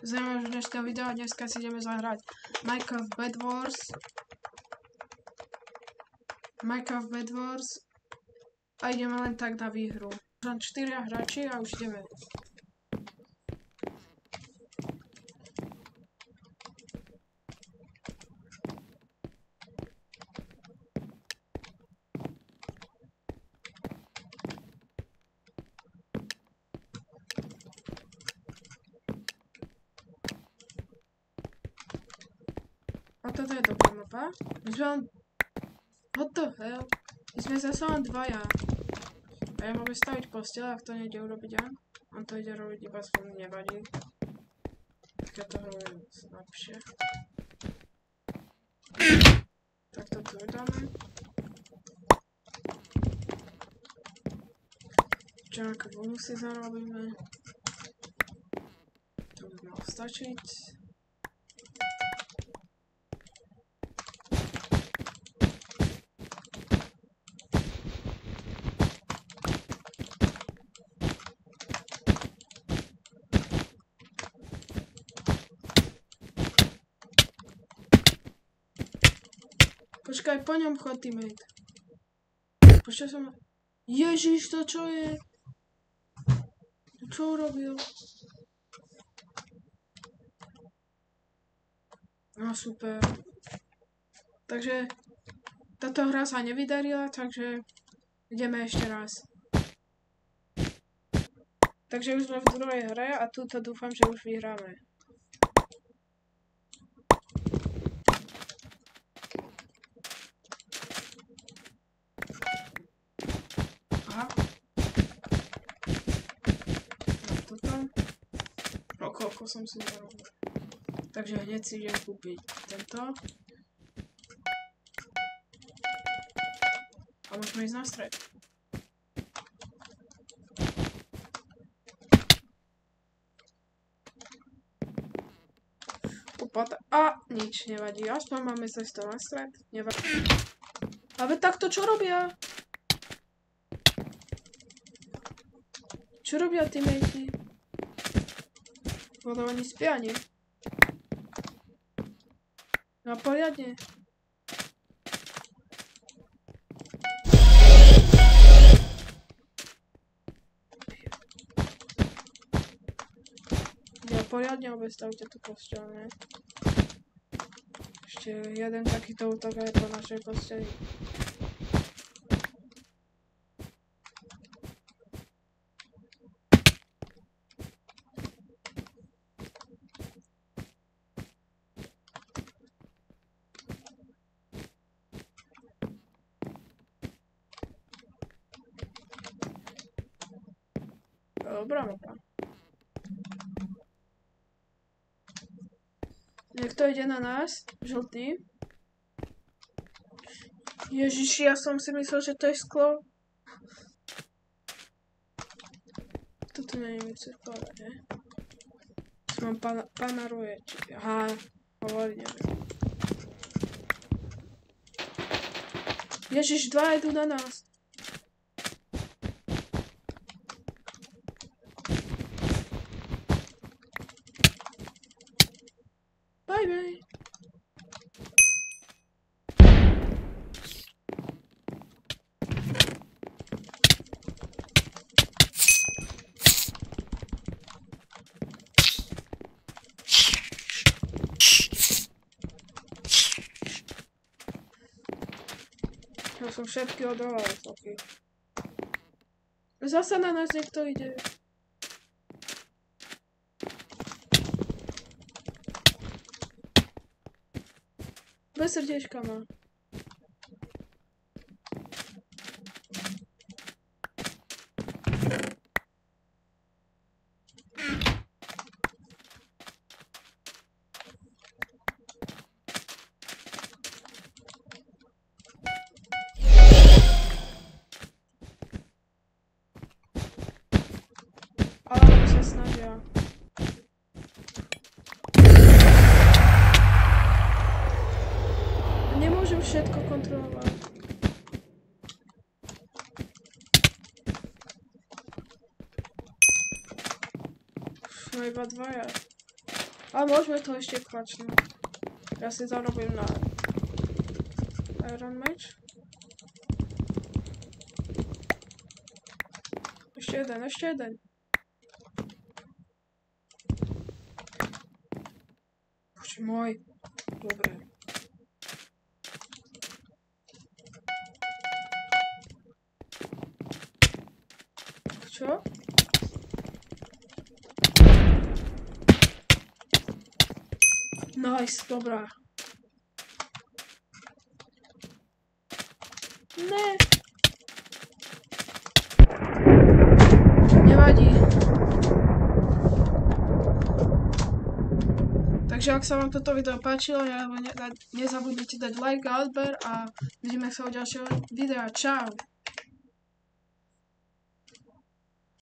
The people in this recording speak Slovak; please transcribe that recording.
Zaujímavé dnešného videa, dneska si ideme zahrať Minecraft Bed Wars a ideme len tak na výhru. Mám 4 hráči a už ideme. A toto je dobrá mapa. My sme len... What the hell? My sme zase len dvaja. A ja mám staviť postele, ak to nejde urobiť ja. On to ide robiť iba svojmu, nevadí. Tak ja to hovorím lepšie. Tak to tu dáme. Nejakú vlnu si zarobíme. To by malo stačiť. Počkaj, po ňom chod, teammate. Počkaj som... Ježiš, to čo je? Čo urobil? No super. Takže... Táto hra sa nevydarila, takže... Ideme ešte raz. Takže už sme v druhej hre a túto dúfam, že už vyhráme. Koľko som si zarobil. Takže hneď si idem kúpiť tento. A môžeme ísť na stred. A nič nevadí. Aspoň máme cestu na stred. Nevadí. Ale takto čo robia? Čo robia teammatey? Voda oni spia, nie? No poriadne. Ja poriadne obestavte tú posteľ, ne? Ešte jeden takýto útok aj po našej posteli. Dobrá mapa. Niekto ide na nás? Žltý. Ježiši, ja som si myslel, že to je sklo. Toto nie je nič vkladať, ne? Mám panaruje. Aha, hovorí, neviem. Ježiš, dva idú na nás. Bye. Ja som všetky odolal, taký. Zasa na nás niekto ide. Bez srdiečka má. Ale oni sa snažia. Nemôžem všetko kontrolovať. Sme iba dvaja. A môžeme to ešte klačnúť. Ja si zarobím na Iron Mage. Ešte jeden. Bože môj. Dobre. Čo? Nice, dobrá. Ne. Nevadí. Takže ak sa vám toto video páčilo, nezabudnite dať like a odber a vidíme sa u ďalšieho videa. Čau.